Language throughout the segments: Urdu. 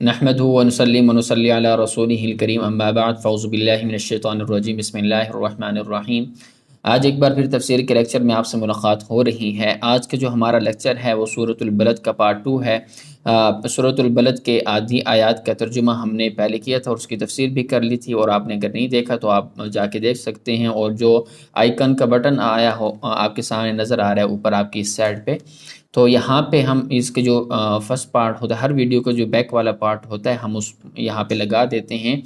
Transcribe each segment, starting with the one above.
نحمدہ ونصلی ونصلی علی رسولہ الکریم اما بعد فاعوذ باللہ من الشیطان الرجیم بسم اللہ الرحمن الرحیم۔ آج ایک بار پھر تفسیر کے لیکچر میں آپ سے ملاقات ہو رہی ہے۔ آج کا جو ہمارا لیکچر ہے وہ سورۃ البلد کا پارٹ 2 ہے۔ سورۃ البلد کے آدھی آیات کا ترجمہ ہم نے پہلے کیا تھا اور اس کی تفسیر بھی کر لی تھی، اور آپ نے اگر نہیں دیکھا تو آپ جا کے دیکھ سکتے ہیں۔ اور جو آئیکن کا بٹن آیا ہو آپ کے سامنے نظر آ رہا ہے اوپر آپ کی اس سائڈ پہ، تو یہاں پہ ہم اس کے جو فرسٹ پارٹ ہوتا ہے، ہر ویڈیو کا جو بیک والا پارٹ ہوتا ہے ہم اس یہاں پہ لگا دیتے ہیں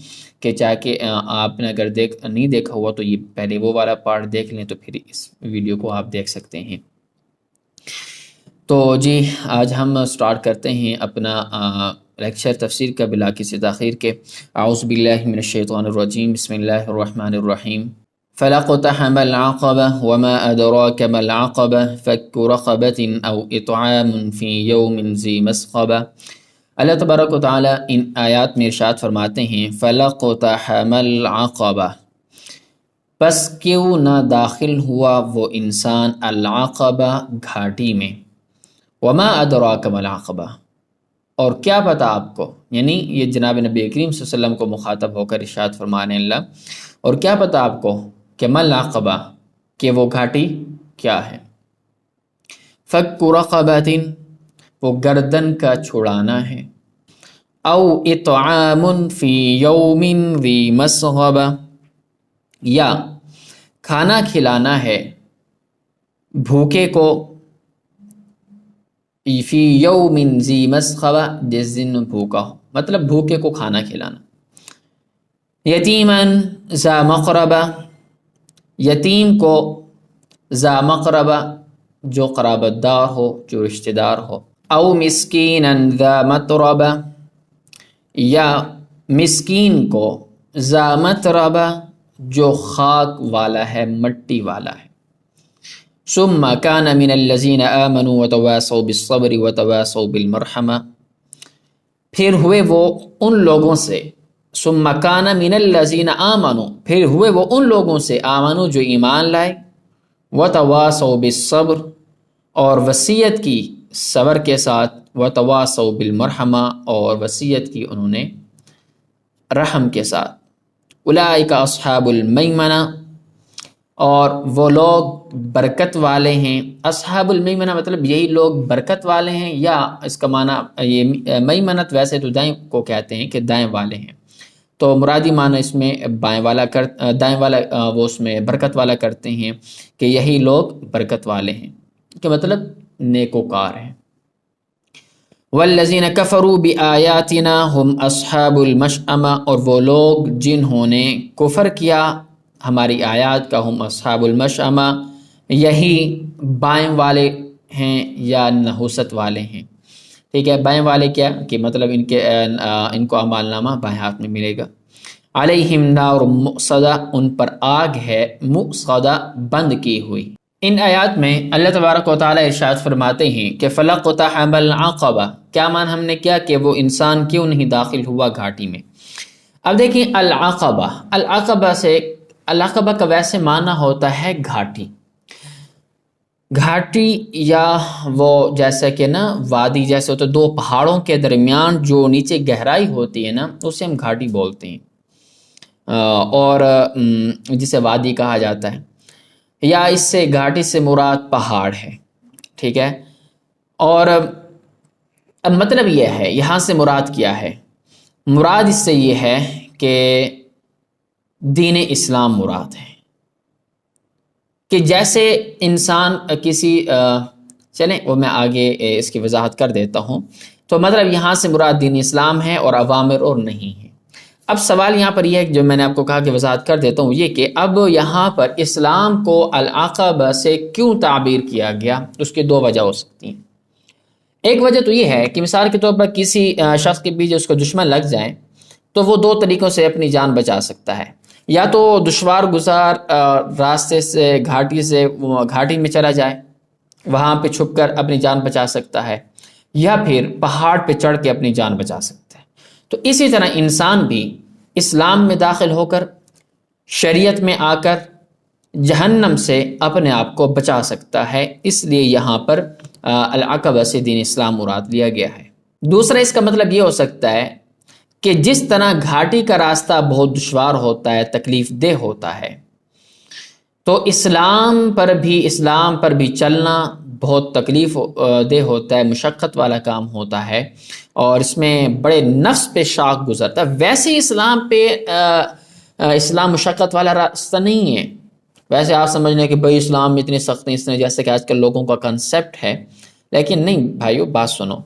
کہ چاہے کہ آپ نے اگر نہیں دیکھا ہوا تو یہ پہلے وہ والا پارٹ دیکھ لیں تو پھر اس ویڈیو کو آپ دیکھ سکتے ہیں۔ تو جی آج ہم سٹارٹ کرتے ہیں اپنا لیکچر تفسیر کا بلا کسی تاخیر کے۔ اعوذ باللہ من الشیطان الرجیم بسم اللہ الرحمن الرحیم۔ فَلَقْتَحَمَ الْعَقَبَةَ وَمَا أَدْرَاكَ مَا الْعَقَبَةُ فَكُّ رَقَبَةٍ أَوْ إِطْعَامٌ فِي يَوْمٍ ذِي مَسْغَبَةٍ۔ اللہ تبارک و تعالیٰ ان آیات میں ارشاد فرماتے ہیں فَلَقْتَحَمَ الْعَقَبَةَ، پس کیوں نہ داخل ہوا وہ انسان العقبہ گھاٹی میں، وَمَا أَدْرَاكَ مَا الْعَقَبَةُ، اور کیا پتہ آپ کو، یعنی یہ جناب نبی کریم صلی اللہ علیہ وسلم کو مخاطب ہو کر ارشاد فرمانے اللہ، اور کیا پتہ آپ کو کہ ما العقبہ، کہ وہ گھاٹی کیا ہے۔ فک رقبۃ، وہ گردن کا چھڑانا ہے، او اطعام فی یوم ذی مسغبہ، یا کھانا کھلانا ہے بھوکے کو، فی یوم ذی مسغبہ، جس دن بھوکا ہو، مطلب بھوکے کو کھانا کھلانا۔ یتیماً ذا مقربہ، یتیم کو، ذا مقربہ جو قرابت دار ہو، جو رشتہ دار ہو، او مسکیناً ذا متربہ، یا مسکین کو، ذا متربہ جو خاک والا ہے، مٹی والا ہے۔ ثم کان من الذین آمنوا وتواصوا بالصبر وتواصوا بالمرحمہ، پھر ہوئے وہ ان لوگوں سے، ثم کان من الذین آمنوا، پھر ہوئے وہ ان لوگوں سے، آمنوا جو ایمان لائے، وتواصوا بالصبر اور وصیت کی صبر کے ساتھ، وتواصوا بالمرحمہ اور وصیت کی انہوں نے رحم کے ساتھ۔ اولئک اصحاب المیمنہ، اور وہ لوگ برکت والے ہیں۔ اصحاب المیمنہ مطلب یہی لوگ برکت والے ہیں، یا اس کا معنی یہ میمنت ویسے تو دائیں کو کہتے ہیں کہ دائیں والے ہیں، تو مرادی معنی اس میں دائیں والا وہ اس میں برکت والا کرتے ہیں کہ یہی لوگ برکت والے ہیں، کہ مطلب نیکوکار ہیں۔ والذین کفروا بآیاتنا ہم اصحاب المشأمہ، اور وہ لوگ جنہوں نے کفر کیا ہماری آیات کا، ہم اصحاب المشأمہ، یہی بائیں والے ہیں یا نحوست والے ہیں۔ ٹھیک ہے، بائیں والے کیا کہ مطلب ان کو اعمال نامہ بائیں ہاتھ میں ملے گا۔ علیہم نار مؤصدہ، ان پر آگ ہے مؤصدہ، بند کی ہوئی۔ ان آیات میں اللہ تبارک و تعالیٰ ارشاد فرماتے ہیں کہ فلقتحم العقبہ، کیا مان ہم نے کیا کہ وہ انسان کیوں نہیں داخل ہوا گھاٹی میں۔ اب دیکھیں العقبہ، العقبہ کا ویسے معنی ہوتا ہے گھاٹی، گھاٹی یا وہ جیسا کہ نا وادی جیسے ہوتا ہے، دو پہاڑوں کے درمیان جو نیچے گہرائی ہوتی ہے نا، اسے ہم گھاٹی بولتے ہیں، اور جسے وادی کہا جاتا ہے، یا اس سے گھاٹی سے مراد پہاڑ ہے۔ ٹھیک ہے، اور اب مطلب یہ ہے یہاں سے مراد کیا ہے، مراد اس سے یہ ہے کہ دین اسلام مراد ہے، کہ جیسے انسان کسی چلیں وہ میں آگے اس کی وضاحت کر دیتا ہوں۔ تو مطلب یہاں سے مراد دین اسلام ہے اور اوامر اور نہیں ہے۔ اب سوال یہاں پر یہ ہے جو میں نے آپ کو کہا کہ وضاحت کر دیتا ہوں، یہ کہ اب یہاں پر اسلام کو العقبہ سے کیوں تعبیر کیا گیا، اس کی دو وجہ ہو سکتی ہیں۔ ایک وجہ تو یہ ہے کہ مثال کے طور پر کسی شخص کے پیچھے اس کو دشمن لگ جائے تو وہ دو طریقوں سے اپنی جان بچا سکتا ہے، یا تو دشوار گزار راستے سے گھاٹی میں چلا جائے، وہاں پہ چھپ کر اپنی جان بچا سکتا ہے، یا پھر پہاڑ پہ چڑھ کے اپنی جان بچا سکتا ہے۔ تو اسی طرح انسان بھی اسلام میں داخل ہو کر، شریعت میں آ کر جہنم سے اپنے آپ کو بچا سکتا ہے، اس لیے یہاں پر العقبہ سے دین اسلام مراد لیا گیا ہے۔ دوسرا اس کا مطلب یہ ہو سکتا ہے کہ جس طرح گھاٹی کا راستہ بہت دشوار ہوتا ہے، تکلیف دہ ہوتا ہے، تو اسلام پر بھی چلنا بہت تکلیف دہ ہوتا ہے، مشقت والا کام ہوتا ہے، اور اس میں بڑے نفس پہ شاق گزرتا ہے۔ ویسے اسلام مشقت والا راستہ نہیں ہے۔ ویسے آپ سمجھنے کہ بھائی اسلام میں اتنے سخت ہیں، اس نے جیسے کہ آج کل لوگوں کا کنسیپٹ ہے، لیکن نہیں بھائیو، بات سنو۔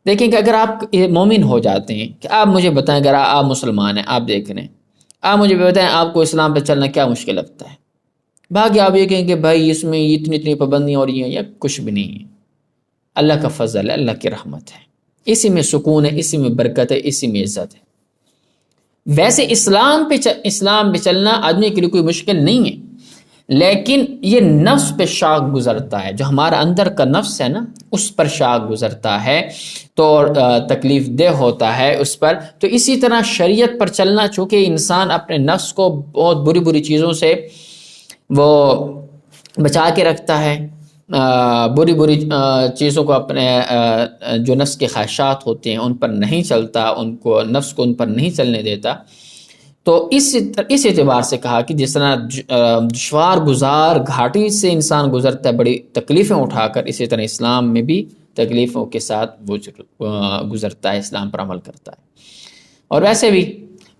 دیکھیں کہ اگر آپ مومن ہو جاتے ہیں، کہ آپ مجھے بتائیں، اگر آپ مسلمان ہیں، آپ دیکھ رہے ہیں، آپ مجھے بتائیں آپ کو اسلام پہ چلنا کیا مشکل لگتا ہے؟ باقی آپ یہ کہیں کہ بھائی اس میں اتنی پابندیاں ہو رہی ہیں، یا کچھ بھی نہیں ہے۔ اللہ کا فضل ہے، اللہ کی رحمت ہے، اسی میں سکون ہے، اسی میں برکت ہے، اسی میں عزت ہے۔ ویسے اسلام پہ چلنا آدمی کے لیے کوئی مشکل نہیں ہے، لیکن یہ نفس پہ شاق گزرتا ہے، جو ہمارا اندر کا نفس ہے نا، اس پر شاق گزرتا ہے، تو تکلیف دہ ہوتا ہے اس پر۔ تو اسی طرح شریعت پر چلنا، چونکہ انسان اپنے نفس کو بہت بری چیزوں سے وہ بچا کے رکھتا ہے، بری چیزوں کو، اپنے جو نفس کے خواہشات ہوتے ہیں ان پر نہیں چلتا، نفس کو ان پر نہیں چلنے دیتا۔ تو اس اعتبار سے کہا کہ جس طرح دشوار گزار گھاٹی سے انسان گزرتا ہے بڑی تکلیفیں اٹھا کر، اسی طرح اسلام میں بھی تکلیفوں کے ساتھ وہ گزرتا ہے، اسلام پر عمل کرتا ہے۔ اور ویسے بھی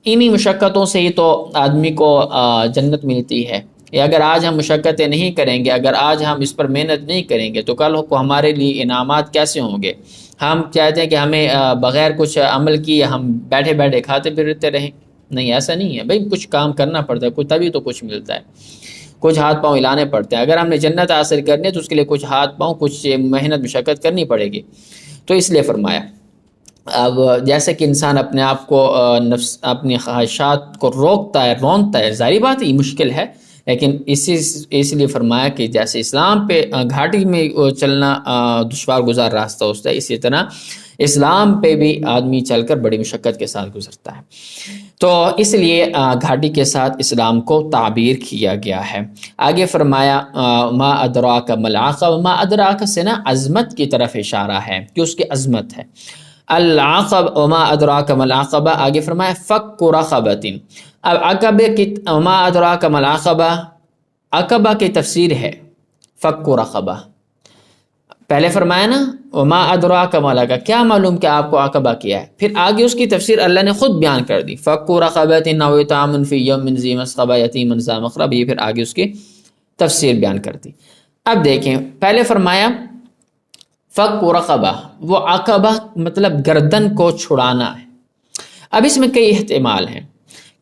انہی مشقتوں سے ہی تو آدمی کو جنت ملتی ہے۔ اگر آج ہم مشقتیں نہیں کریں گے، اگر آج ہم اس پر محنت نہیں کریں گے، تو کل کو ہمارے لیے انعامات کیسے ہوں گے؟ ہم چاہتے ہیں کہ ہمیں بغیر کچھ عمل کیے ہم بیٹھے بیٹھے کھاتے پھرتے رہیں؟ نہیں، ایسا نہیں ہے بھائی، کچھ کام کرنا پڑتا ہے، کچھ تبھی تو کچھ ملتا ہے، کچھ ہاتھ پاؤں ہلانے پڑتے ہیں۔ اگر ہم نے جنت حاصل کرنی ہے تو اس کے لیے کچھ ہاتھ پاؤں، کچھ محنت مشقت کرنی پڑے گی۔ تو اس لیے فرمایا، اب جیسے کہ انسان اپنے آپ کو نفس اپنی خواہشات کو روکتا ہے، رونتا ہے، ظاہری بات ہے یہ مشکل ہے، لیکن اس لیے فرمایا کہ جیسے اسلام پہ گھاٹی میں چلنا دشوار گزار راستہ ہوتا ہے، اسی طرح اسلام پہ بھی آدمی چل کر بڑی مشقت کے ساتھ گزرتا ہے۔ تو اس لیے گھاٹی کے ساتھ اسلام کو تعبیر کیا گیا ہے۔ آگے فرمایا ما ادراک ما العقبہ، ما ادراک سے نا عظمت کی طرف اشارہ ہے کہ اس کی عظمت ہے۔ العقبہ وما ادراک ما العقبہ، آگے فرمایا فک رقبۃ۔ اب عقبہ کی وما ادراک ما العقبہ، عقبہ کی تفسیر ہے فک رقبہ۔ پہلے فرمایا نا وما ادراک ما العقبہ، کیا معلوم کہ آپ کو عقبہ کیا ہے، پھر آگے اس کی تفسیر اللہ نے خود بیان کر دی، فک رقبۃ او اطعام فی یوم ذی مسغبہ یتیما ذا مقربہ، یہ پھر آگے اس کی تفسیر بیان کر دی۔ اب دیکھیں، پہلے فرمایا فک رقبہ، وہ عقبہ مطلب گردن کو چھڑانا ہے۔ اب اس میں کئی احتمال ہیں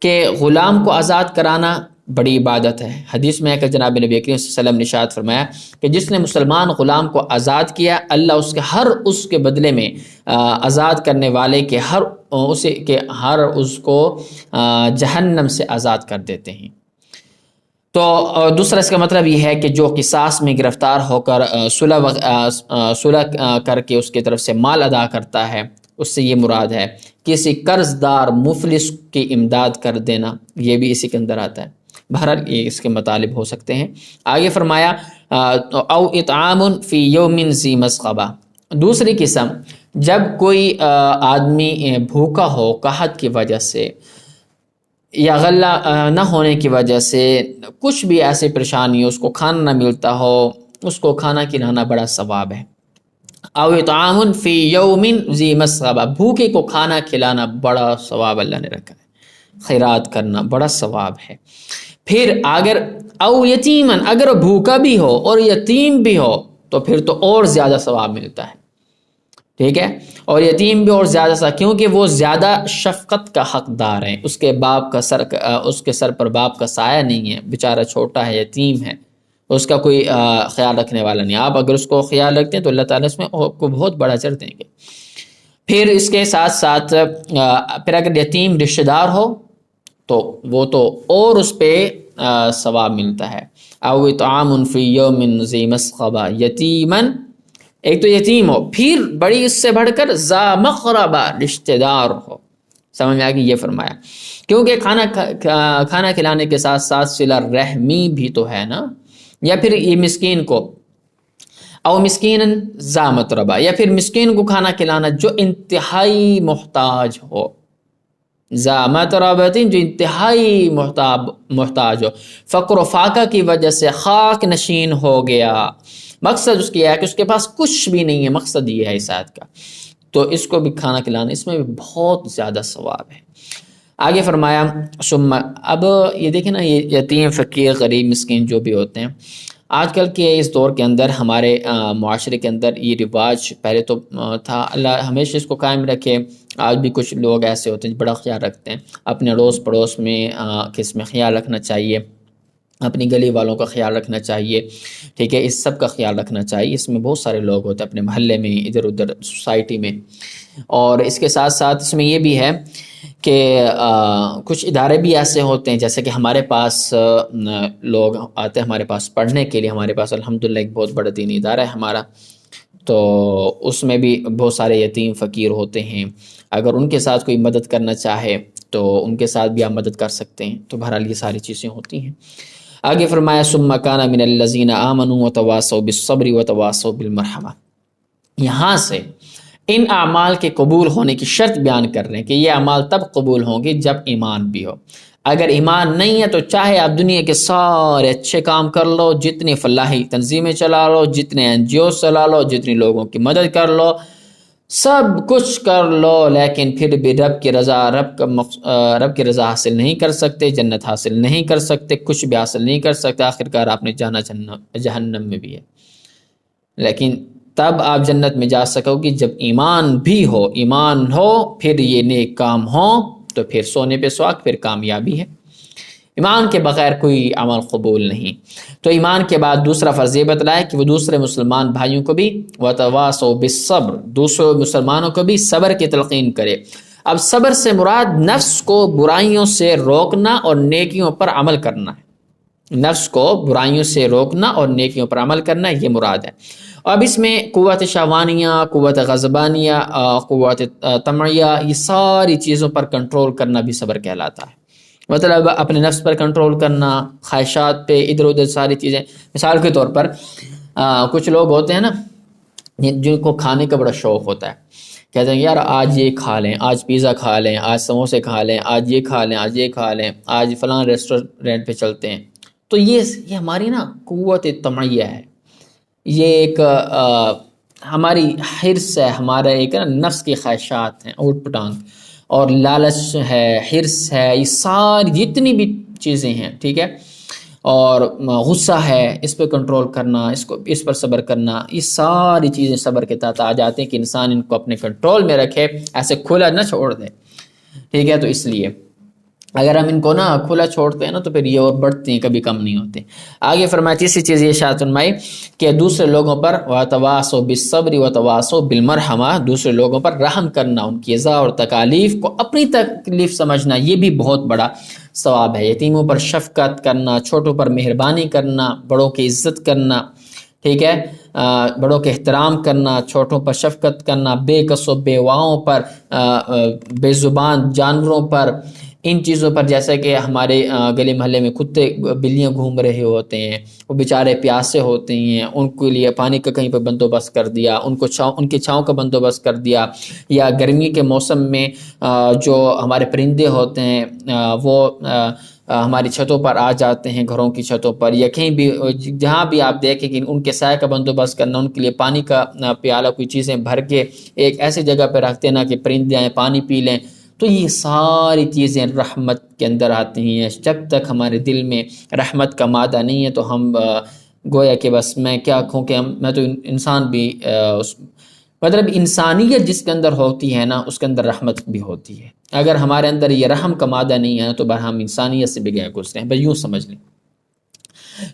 کہ غلام کو آزاد کرانا بڑی عبادت ہے۔ حدیث میں ہے کہ جناب نبی کریم صلی اللہ علیہ وسلم نے ارشاد فرمایا کہ جس نے مسلمان غلام کو آزاد کیا، اللہ اس کے بدلے میں آزاد کرنے والے کے ہر اس کو جہنم سے آزاد کر دیتے ہیں۔ تو دوسرا اس کا مطلب یہ ہے کہ جو قصاص میں گرفتار ہو کر صلح کر کے اس کی طرف سے مال ادا کرتا ہے، اس سے یہ مراد ہے۔ کسی قرض دار مفلس کی امداد کر دینا، یہ بھی اسی کے اندر آتا ہے۔ بہرحال یہ اس کے مطالب ہو سکتے ہیں۔ آگے فرمایا او اطعام فی یوم ذی مسغبہ، دوسری قسم جب کوئی آدمی بھوکا ہو قحط کی وجہ سے یا غلہ نہ ہونے کی وجہ سے، کچھ بھی ایسی پریشانی ہو، اس کو کھانا نہ ملتا ہو، اس کو کھانا کھلانا بڑا ثواب ہے۔ او اطعام فی یوم ذی مسغبہ، بھوکے کو کھانا کھلانا بڑا ثواب اللہ نے رکھا ہے، خیرات کرنا بڑا ثواب ہے۔ پھر او یتیمن، اگر بھوکا بھی ہو اور یتیم بھی ہو تو پھر تو اور زیادہ ثواب ملتا ہے، ٹھیک ہے؟ اور یتیم بھی اور زیادہ کیونکہ وہ زیادہ شفقت کا حقدار ہے، اس کے سر پر باپ کا سایہ نہیں ہے، بیچارہ چھوٹا ہے، یتیم ہے، اس کا کوئی خیال رکھنے والا نہیں۔ آپ اگر اس کو خیال رکھتے ہیں تو اللہ تعالیٰ اس میں آپ کو بہت بڑا اجر دیں گے۔ پھر اس کے ساتھ ساتھ پھر اگر یتیم رشتہ دار ہو تو وہ تو اور اس پہ ثواب ملتا ہے۔ او اطعام فی یوم ذی مسغبہ یتیمن، ایک تو یتیم ہو، پھر بڑی اس سے بڑھ کر ذا مقربہ، رشتہ دار ہو۔ سمجھ میں آ گئی؟ یہ فرمایا کیونکہ کھانا کھلانے کے ساتھ ساتھ صلہ رحمی بھی تو ہے نا۔ یا پھر یہ مسکین کو، او مسکین ذا متربہ، یا پھر مسکین کو کھانا کھلانا جو انتہائی محتاج ہو، ذا متربتن جو انتہائی محتاج ہو، فقر و فاقہ کی وجہ سے خاک نشین ہو گیا، مقصد اس کی ہے کہ اس کے پاس کچھ بھی نہیں ہے، مقصد یہ ہے اس آیت کا، تو اس کو بھی کھانا کھلانا، اس میں بھی بہت زیادہ ثواب ہے۔ آگے فرمایا ثم، اب یہ دیکھیں نا، یہ یتیم فقیر غریب مسکین جو بھی ہوتے ہیں، آج کل کے اس دور کے اندر ہمارے معاشرے کے اندر یہ رواج پہلے تو تھا، اللہ ہمیشہ اس کو قائم رکھے، آج بھی کچھ لوگ ایسے ہوتے ہیں بڑا خیال رکھتے ہیں، اپنے اڑوس پڑوس میں کس میں خیال رکھنا چاہیے، اپنی گلی والوں کا خیال رکھنا چاہیے، ٹھیک ہے، اس سب کا خیال رکھنا چاہیے، اس میں بہت سارے لوگ ہوتے ہیں اپنے محلے میں، ادھر ادھر سوسائٹی میں، اور اس کے ساتھ ساتھ اس میں یہ بھی ہے کہ کچھ ادارے بھی ایسے ہوتے ہیں، جیسے کہ ہمارے پاس لوگ آتے ہیں ہمارے پاس پڑھنے کے لیے، ہمارے پاس الحمدللہ ایک بہت بڑا دینی ادارہ ہے ہمارا، تو اس میں بھی بہت سارے یتیم فقیر ہوتے ہیں، اگر ان کے ساتھ کوئی مدد کرنا چاہے تو ان کے ساتھ بھی آپ مدد کر سکتے ہیں، تو بہرحال یہ ساری چیزیں ہوتی ہیں۔ آگے فرمایا ثم کان من الذین آمنوا وتواصوا بالصبر وتواصوا بالمرحمہ، یہاں سے ان اعمال کے قبول ہونے کی شرط بیان کر رہے ہیں کہ یہ اعمال تب قبول ہوں گے جب ایمان بھی ہو، اگر ایمان نہیں ہے تو چاہے آپ دنیا کے سارے اچھے کام کر لو، جتنی فلاحی تنظیمیں چلا لو، جتنے NGO چلا لو، جتنی لوگوں کی مدد کر لو، سب کچھ کر لو، لیکن پھر بھی رب کی رضا حاصل نہیں کر سکتے، جنت حاصل نہیں کر سکتے، کچھ بھی حاصل نہیں کر سکتے، آخرکار آپ نے جانا جہنم میں بھی ہے۔ لیکن تب آپ جنت میں جا سکو گی جب ایمان بھی ہو، ایمان ہو پھر یہ نیک کام ہو، تو پھر سونے پہ سواگ، پھر کامیابی ہے۔ ایمان کے بغیر کوئی عمل قبول نہیں۔ تو ایمان کے بعد دوسرا فرض یہ بتلایا کہ وہ دوسرے مسلمان بھائیوں کو بھی وتواصوا بالصبر، دوسرے مسلمانوں کو بھی صبر کی تلقین کرے۔ اب صبر سے مراد نفس کو برائیوں سے روکنا اور نیکیوں پر عمل کرنا ہے، نفس کو برائیوں سے روکنا اور نیکیوں پر عمل کرنا، یہ مراد ہے۔ اب اس میں قوت شہوانیہ، قوت غضبانیہ، قوت طمعیہ، یہ ساری چیزوں پر کنٹرول کرنا بھی صبر کہلاتا ہے، مطلب اپنے نفس پر کنٹرول کرنا، خواہشات پہ، ادھر ادھر ساری چیزیں۔ مثال کے طور پر کچھ لوگ ہوتے ہیں نا جن کو کھانے کا بڑا شوق ہوتا ہے، کہتے ہیں یار آج یہ کھا لیں، آج پیزا کھا لیں، آج سموسے کھا لیں، آج یہ کھا لیں، آج یہ کھا لیں، آج فلاں ریسٹورینٹ پہ چلتے ہیں، تو یہ ہماری نا قوت طمعیہ ہے، یہ ایک ہماری حرص ہے، ہمارا ایک نفس کی خواہشات ہیں، اوٹ پٹانگ اور لالچ ہے، حرص ہے، یہ ساری جتنی بھی چیزیں ہیں، ٹھیک ہے، اور غصہ ہے، اس پہ کنٹرول کرنا، اس پر صبر کرنا، یہ ساری چیزیں صبر کے تحت آ جاتے ہیں کہ انسان ان کو اپنے کنٹرول میں رکھے، ایسے کھلا نہ چھوڑ دے، ٹھیک ہے۔ تو اس لیے اگر ہم ان کو نا کھلا چھوڑتے ہیں نا تو پھر یہ اور بڑھتے ہیں، کبھی کم نہیں ہوتے۔ آگے فرمایا تیسری چیز یہ ارشاد فرمائی کہ دوسرے لوگوں پر وتواصوا بالصبر وتواصوا بالمرحمہ، دوسرے لوگوں پر رحم کرنا، ان کی اذا اور تکالیف کو اپنی تکلیف سمجھنا، یہ بھی بہت بڑا ثواب ہے۔ یتیموں پر شفقت کرنا، چھوٹوں پر مہربانی کرنا، بڑوں کی عزت کرنا، ٹھیک ہے، بڑوں کے احترام کرنا، چھوٹوں پر شفقت کرنا، بے کس و بیواؤں پر، بے زبان جانوروں پر، ان چیزوں پر، جیسے کہ ہمارے گلی محلے میں کتے بلیاں گھوم رہے ہوتے ہیں، وہ بیچارے پیاسے ہوتے ہیں، ان کے لیے پانی کا کہیں پہ بندوبست کر دیا، ان کی چھاؤں کا بندوبست کر دیا، یا گرمی کے موسم میں جو ہمارے پرندے ہوتے ہیں وہ ہماری چھتوں پر آ جاتے ہیں، گھروں کی چھتوں پر، یا کہیں بھی جہاں بھی آپ دیکھیں کہ ان کے سائے کا بندوبست کرنا، ان کے لیے پانی کا پیالہ کوئی چیزیں بھر کے ایک ایسی جگہ پہ رکھتے ہیں نا کہ پرندے آئیں پانی پی لیں، تو یہ ساری چیزیں رحمت کے اندر آتی ہیں۔ جب تک ہمارے دل میں رحمت کا مادہ نہیں ہے تو ہم گویا کہ بس میں کیا کہوں کہ میں تو انسان بھی مطلب انسانیت جس کے اندر ہوتی ہے نا اس کے اندر رحمت بھی ہوتی ہے، اگر ہمارے اندر یہ رحم کا مادہ نہیں ہے نا تو بہر ہم انسانیت سے بھی گئے گزرے ہیں، بس یوں سمجھ لیں۔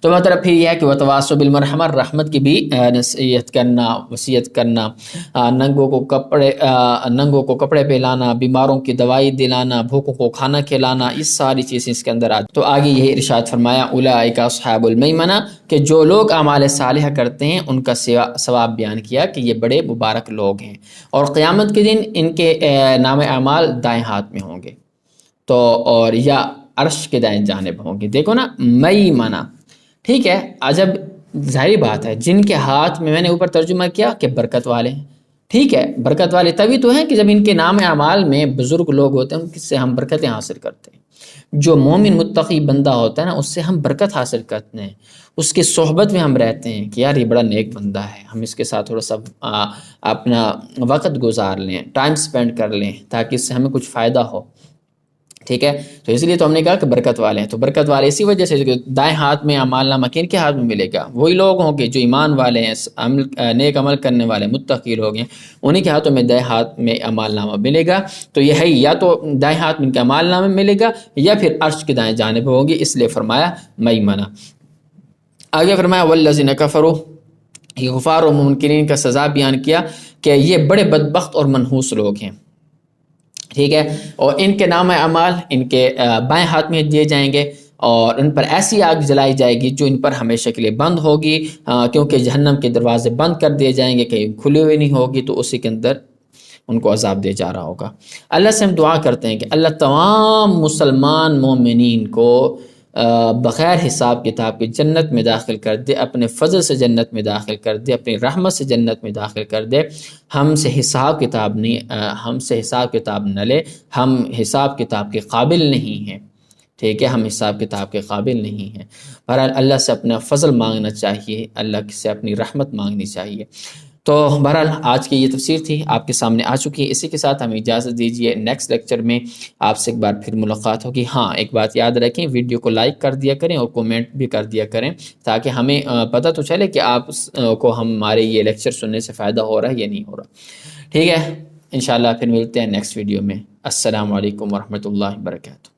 تو مطلب پھر یہ ہے کہ وتواصوا بالمرحمہ، رحمت کی بھی نصیحت کرنا، وصیت کرنا، ننگوں کو کپڑے پہلانا، بیماروں کی دوائی دلانا، بھوکوں کو کھانا کھلانا، یہ ساری چیزیں اس کے اندر آتی۔ تو آگے یہی ارشاد فرمایا اولئک اصحاب المیمنہ، کہ جو لوگ اعمال صالحہ کرتے ہیں ان کا ثواب بیان کیا کہ یہ بڑے مبارک لوگ ہیں، اور قیامت کے دن ان کے نام اعمال دائیں ہاتھ میں ہوں گے، تو اور یا عرش کے دائیں جانب ہوں گے۔ دیکھو نا میمنہ، ٹھیک ہے، عجب ظاہری بات ہے، جن کے ہاتھ میں نے اوپر ترجمہ کیا کہ برکت والے ہیں، ٹھیک ہے، برکت والے تبھی تو ہیں کہ جب ان کے نام اعمال میں بزرگ لوگ ہوتے ہیں، ان سے ہم برکتیں حاصل کرتے ہیں۔ جو مومن متقی بندہ ہوتا ہے نا، اس سے ہم برکت حاصل کرتے ہیں، اس کی صحبت میں ہم رہتے ہیں کہ یار یہ بڑا نیک بندہ ہے، ہم اس کے ساتھ تھوڑا سا اپنا وقت گزار لیں، ٹائم سپینڈ کر لیں تاکہ اس سے ہمیں کچھ فائدہ ہو۔ ٹھیک ہے، تو اس لیے تو ہم نے کہا کہ برکت والے ہیں۔ تو برکت والے اسی وجہ سے کہ دائیں ہاتھ میں اعمال نامہ کن کے ہاتھ میں ملے گا؟ وہی لوگ ہوں گے جو ایمان والے ہیں، نیک عمل کرنے والے متقی لوگ ہیں، انہی کے ہاتھوں میں دائیں ہاتھ میں اعمال نامہ ملے گا۔ تو یہ ہے، یا تو دائیں ہاتھ میں ان کے اعمال نامہ ملے گا یا پھر عرش کی دائیں جانب ہوگی، اس لیے فرمایا میمنہ۔ آگے فرمایا والذین کفروا، یہ کفار و منکرین کا سزا بیان کیا کہ یہ بڑے بدبخت اور منحوس لوگ ہیں۔ ٹھیک ہے، اور ان کے نام اعمال ان کے بائیں ہاتھ میں دیے جائیں گے، اور ان پر ایسی آگ جلائی جائے گی جو ان پر ہمیشہ کے لیے بند ہوگی، کیونکہ جہنم کے دروازے بند کر دیے جائیں گے، کہیں کھلے ہوئے نہیں ہوگی، تو اسی کے اندر ان کو عذاب دے جا رہا ہوگا۔ اللہ سے ہم دعا کرتے ہیں کہ اللہ تمام مسلمان مومنین کو بغیر حساب کتاب کے جنت میں داخل کر دے، اپنے فضل سے جنت میں داخل کر دے، اپنی رحمت سے جنت میں داخل کر دے۔ ہم سے حساب کتاب نہ لے، ہم حساب کتاب کے قابل نہیں ہیں۔ ٹھیک ہے، ہم حساب کتاب کے قابل نہیں ہیں۔ بہرحال اللہ سے اپنا فضل مانگنا چاہیے، اللہ سے اپنی رحمت مانگنی چاہیے۔ تو بہرحال آج کی یہ تفسیر تھی، آپ کے سامنے آ چکی ہے۔ اسی کے ساتھ ہمیں اجازت دیجیے، نیکسٹ لیکچر میں آپ سے ایک بار پھر ملاقات ہوگی۔ ہاں، ایک بات یاد رکھیں، ویڈیو کو لائک کر دیا کریں اور کومنٹ بھی کر دیا کریں، تاکہ ہمیں پتہ تو چلے کہ آپ کو ہمارے یہ لیکچر سننے سے فائدہ ہو رہا ہے یا نہیں ہو رہا۔ ٹھیک ہے، انشاءاللہ پھر ملتے ہیں نیکسٹ ویڈیو میں۔ السلام علیکم ورحمۃ اللہ وبرکاتہ۔